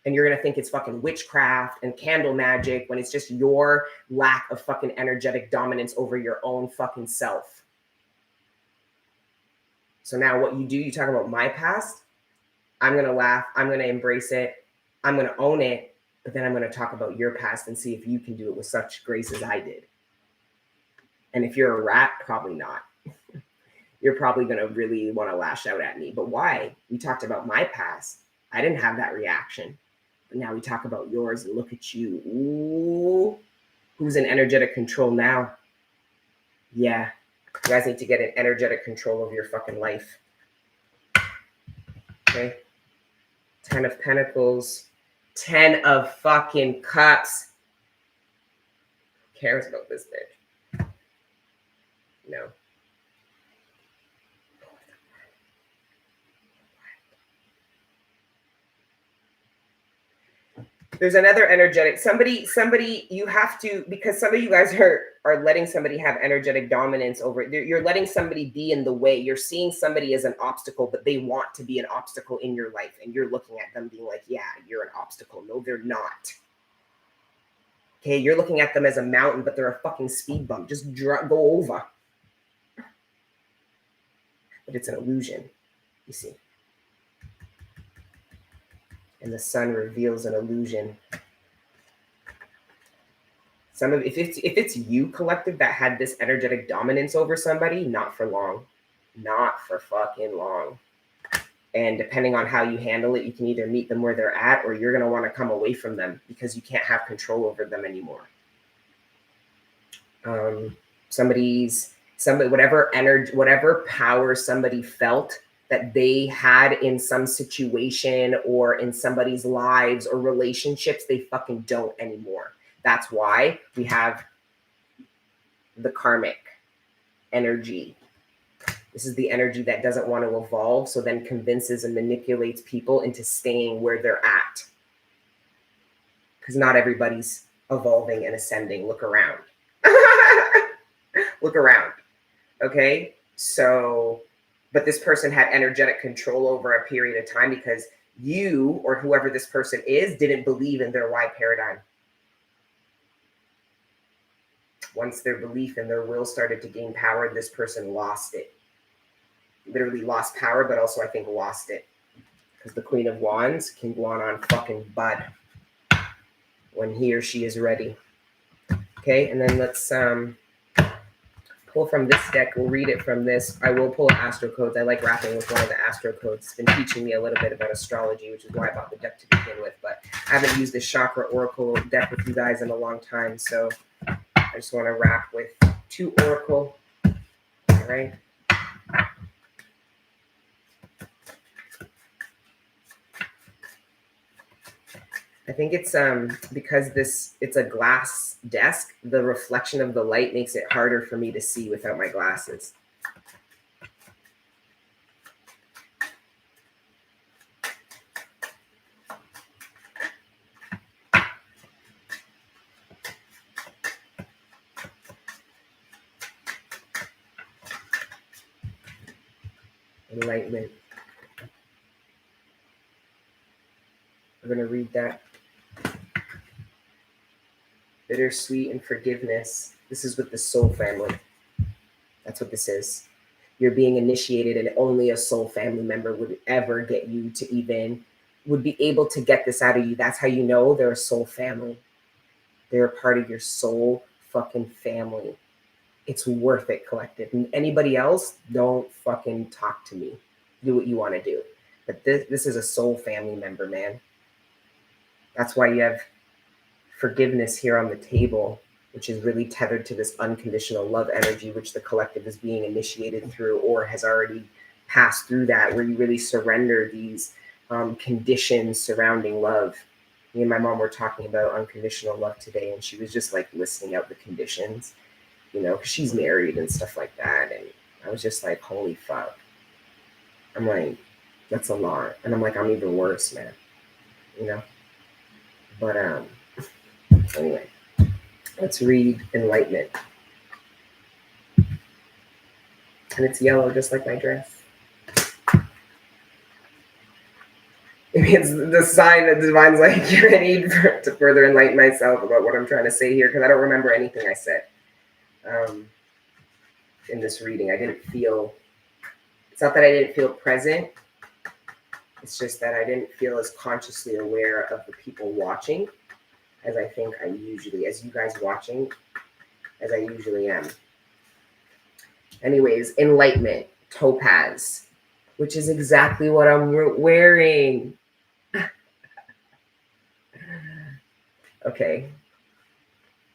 And you're going to think it's fucking witchcraft and candle magic when it's just your lack of fucking energetic dominance over your own fucking self. So now what you do, you talk about my past. I'm going to laugh. I'm going to embrace it. I'm going to own it. But then I'm going to talk about your past and see if you can do it with such grace as I did. And if you're a rat, probably not. You're probably going to really want to lash out at me. But why? We talked about my past. I didn't have that reaction. But now we talk about yours and look at you. Ooh, who's in energetic control now? Yeah. You guys need to get an energetic control of your fucking life. Okay. 10 of Pentacles. 10 of fucking Cups. Who cares about this bitch? No. There's another energetic somebody you have to, because some of you guys are letting somebody have energetic dominance over it. You're letting somebody be in the way. You're seeing somebody as an obstacle, but they want to be an obstacle in your life. And you're looking at them being like, yeah, you're an obstacle. No, they're not. Okay, you're looking at them as a mountain, but they're a fucking speed bump. Just go over. But it's an illusion, you see. And the sun reveals an illusion. If it's you, collective, that had this energetic dominance over somebody, not for long. Not for fucking long. And depending on how you handle it, you can either meet them where they're at or you're going to want to come away from them because you can't have control over them anymore. Somebody's somebody, whatever energy, whatever power somebody felt that they had in some situation or in somebody's lives or relationships, they fucking don't anymore. That's why we have the karmic energy. This is the energy that doesn't want to evolve, so then convinces and manipulates people into staying where they're at. Because not everybody's evolving and ascending. Look around. Look around. Okay? So, but this person had energetic control over a period of time because you or whoever this person is didn't believe in their why paradigm. Once their belief and their will started to gain power, this person lost it. Literally lost power, but also I think lost it. Because the Queen of Wands can go on fucking bud when he or she is ready. Okay, and then let's pull from this deck. We'll read it from this. I will pull astro codes. I like rapping with one of the astro codes. It's been teaching me a little bit about astrology, which is why I bought the deck to begin with. But I haven't used this chakra oracle deck with you guys in a long time, so I just want to rap with 2 oracle. All right. I think it's because it's a glass desk, the reflection of the light makes it harder for me to see without my glasses. Enlightenment. I'm going to read that. Bittersweet and forgiveness. This is with the soul family. That's what this is. You're being initiated, and only a soul family member would ever get you to even, would be able to get this out of you. That's how you know they're a soul family. They're a part of your soul fucking family. It's worth it, collective. And anybody else, don't fucking talk to me. Do what you want to do. But this is a soul family member, man. That's why you have forgiveness here on the table, which is really tethered to this unconditional love energy, which the collective is being initiated through or has already passed through that, where you really surrender these conditions surrounding love. Me and my mom were talking about unconditional love today, and she was just like listing out the conditions, you know, because she's married and stuff like that. And I was just like, holy fuck. I'm like, that's a lot. And I'm like, I'm even worse, man, you know? But anyway, let's read Enlightenment. And it's yellow, just like my dress. It means the sign that divine's like, I need to further enlighten myself about what I'm trying to say here, because I don't remember anything I said in this reading. I didn't feel, it's not that I didn't feel present. It's just that I didn't feel as consciously aware of the people watching as I think I usually, as you guys watching, as I usually am. Anyways, Enlightenment, topaz, which is exactly what I'm wearing. Okay.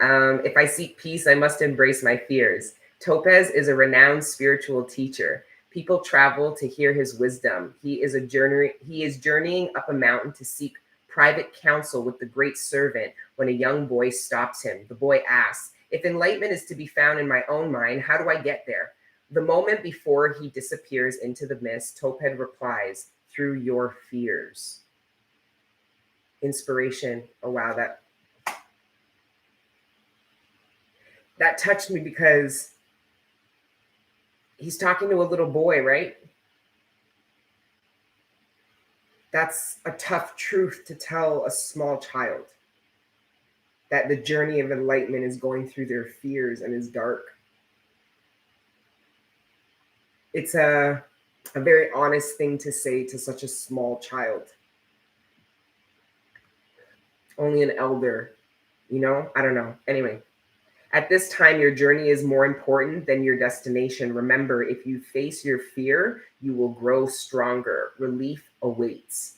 If I seek peace, I must embrace my fears. Topaz is a renowned spiritual teacher. People travel to hear his wisdom. He is journeying up a mountain to seek private counsel with the great servant when a young boy stops him. The boy asks, if enlightenment is to be found in my own mind, how do I get there? The moment before he disappears into the mist, Topaz replies, through your fears. Inspiration. Oh, wow. That touched me because he's talking to a little boy, right? That's a tough truth to tell a small child, that the journey of enlightenment is going through their fears and is dark. It's a very honest thing to say to such a small child. Only an elder, you know? I don't know. Anyway, at this time, your journey is more important than your destination. Remember, if you face your fear, you will grow stronger. Relief awaits.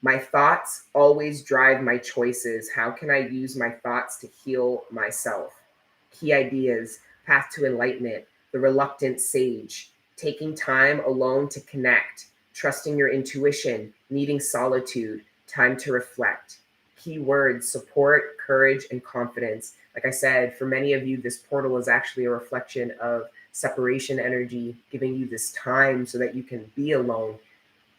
My thoughts always drive my choices. How can I use my thoughts to heal myself? Key ideas. path to enlightenment, the reluctant sage, taking time alone to connect, trusting your intuition, needing solitude, time to reflect. Key words: support, courage, and confidence. Like I said, for many of you, this portal is actually a reflection of separation energy, giving you this time so that you can be alone,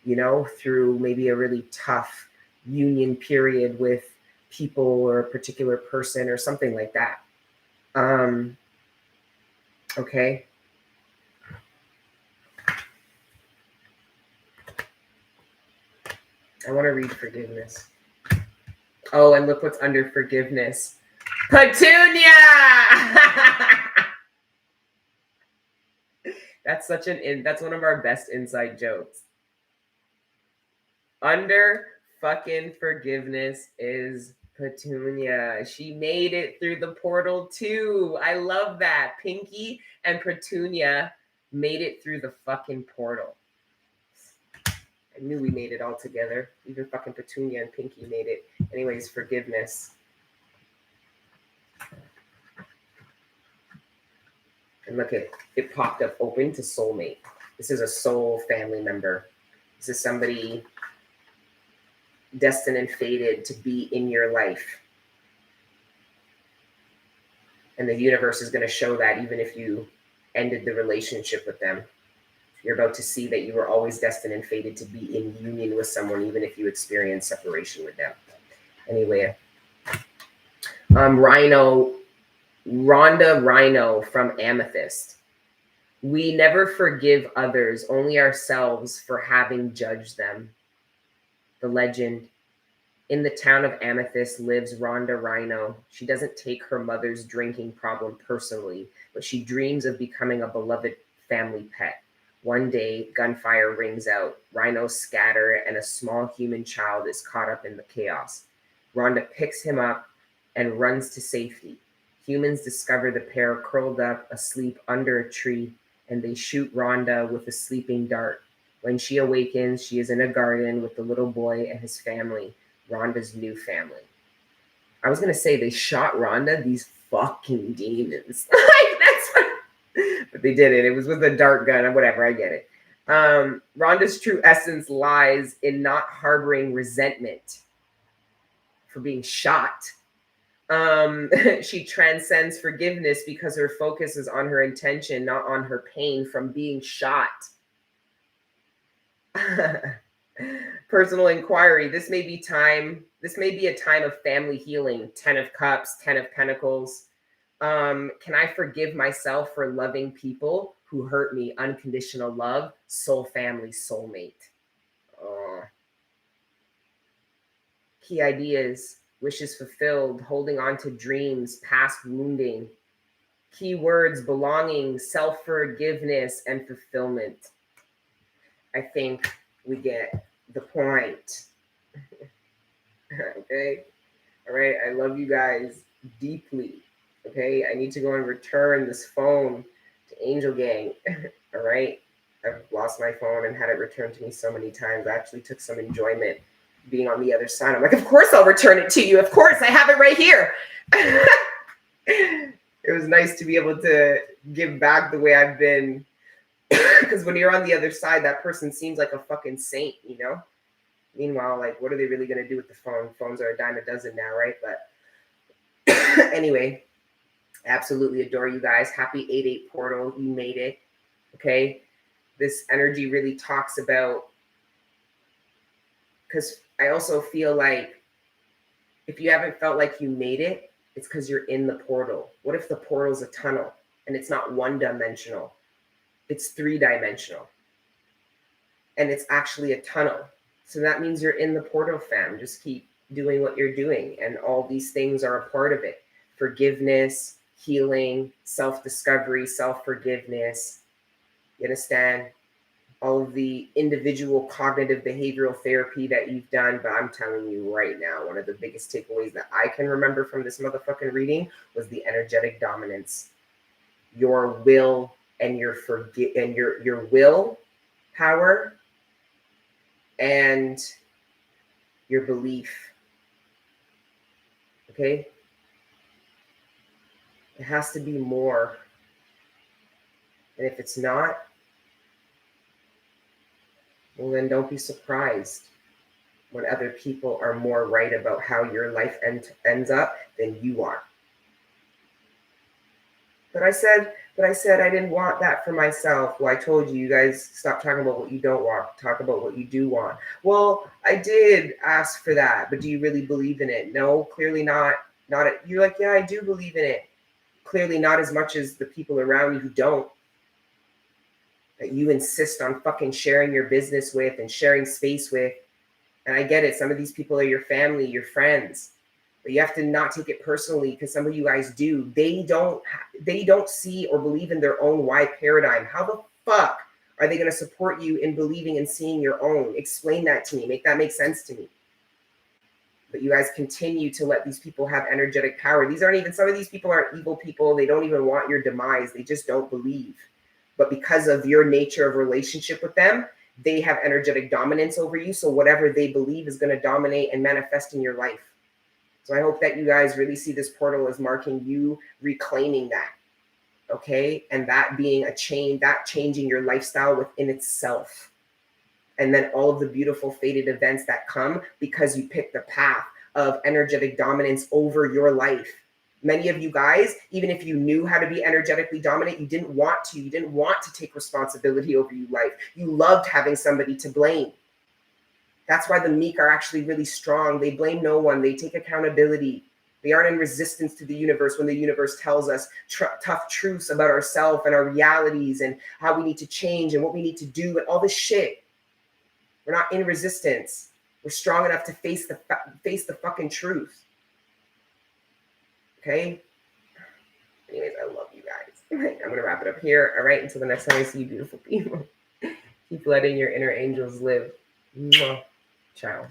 you know, through maybe a really tough union period with people or a particular person or something like that. Okay. I want to read forgiveness. Oh, and look what's under forgiveness. Petunia! That's that's one of our best inside jokes. Under fucking forgiveness is Petunia. She made it through the portal too. I love that. Pinky and Petunia made it through the fucking portal. I knew we made it all together. Even fucking Petunia and Pinky made it. Anyways, forgiveness. And look, it popped up open to soulmate. This is a soul family member. This is somebody destined and fated to be in your life. And the universe is going to show that even if you ended the relationship with them. You're about to see that you were always destined and fated to be in union with someone, even if you experience separation with them. Anyway, Rhonda Rhino from Amethyst. We never forgive others, only ourselves for having judged them. The legend. In the town of Amethyst lives Rhonda Rhino. She doesn't take her mother's drinking problem personally, but she dreams of becoming a beloved family pet. One day, gunfire rings out. Rhinos scatter, and a small human child is caught up in the chaos. Rhonda picks him up and runs to safety. Humans discover the pair curled up asleep under a tree, and they shoot Rhonda with a sleeping dart. When she awakens, she is in a garden with the little boy and his family, Rhonda's new family. I was going to say they shot Rhonda, these fucking demons. That's what, but they did it. It was with a dart gun or whatever. I get it. Rhonda's true essence lies in not harboring resentment for being shot. She transcends forgiveness because her focus is on her intention, not on her pain from being shot. Personal inquiry. This may be a time of family healing. 10 of Cups, 10 of Pentacles. Can I forgive myself for loving people who hurt me? Unconditional love, soul family, soulmate. Key ideas: wishes fulfilled, holding on to dreams, past wounding. Key words: belonging, self-forgiveness, and fulfillment. I think we get the point. Okay? All right. I love you guys deeply. Okay? I need to go and return this phone to Angel Gang. All right? I've lost my phone and had it returned to me so many times. I actually took some enjoyment being on the other side. I'm like, of course I'll return it to you. Of course, I have it right here. It was nice to be able to give back the way I've been. Because when you're on the other side, that person seems like a fucking saint, you know? Meanwhile, like, what are they really going to do with the phone? Phones are a dime a dozen now, right? But anyway, absolutely adore you guys. Happy 8/8 portal. You made it. Okay? This energy really talks about, because I also feel like if you haven't felt like you made it, it's because you're in the portal. What if the portal's a tunnel and it's not one-dimensional? It's 3-dimensional. And it's actually a tunnel. So that means you're in the portal, fam. Just keep doing what you're doing. And all these things are a part of it. Forgiveness, healing, self-discovery, self-forgiveness. You understand? All of the individual cognitive behavioral therapy that you've done. But I'm telling you right now, one of the biggest takeaways that I can remember from this motherfucking reading was the energetic dominance. Your will and your will power and your belief. Okay? It has to be more And if it's not, well, then don't be surprised when other people are more right about how your life ends up than you are. But I said I didn't want that for myself. Well, I told you, you guys stop talking about what you don't want. Talk about what you do want. Well, I did ask for that, but do you really believe in it? No, clearly not. You're like, yeah, I do believe in it. Clearly not as much as the people around you who don't. That you insist on fucking sharing your business with and sharing space with. And I get it. Some of these people are your family, your friends. But you have to not take it personally, because some of you guys do. They don't see or believe in their own why paradigm. How the fuck are they going to support you in believing and seeing your own? Explain that to me. Make that make sense to me. But you guys continue to let these people have energetic power. These aren't even, some of these people are evil people. They don't even want your demise. They just don't believe. But because of your nature of relationship with them, they have energetic dominance over you. So whatever they believe is going to dominate and manifest in your life. So I hope that you guys really see this portal as marking you reclaiming that. Okay. And that being a change, that changing your lifestyle within itself. And then all of the beautiful fated events that come because you pick the path of energetic dominance over your life. Many of you guys, even if you knew how to be energetically dominant, you didn't want to. You didn't want to take responsibility over your life. You loved having somebody to blame. That's why the Meek are actually really strong. They blame no one. They take accountability. They aren't in resistance to the universe when the universe tells us tough truths about ourselves and our realities and how we need to change and what we need to do and all this shit. We're not in resistance. We're strong enough to face the fucking truth. Okay? Anyways, I love you guys. I'm going to wrap it up here. All right? Until the next time I see you, beautiful people. Keep letting your inner angels live. Mwah. Ciao.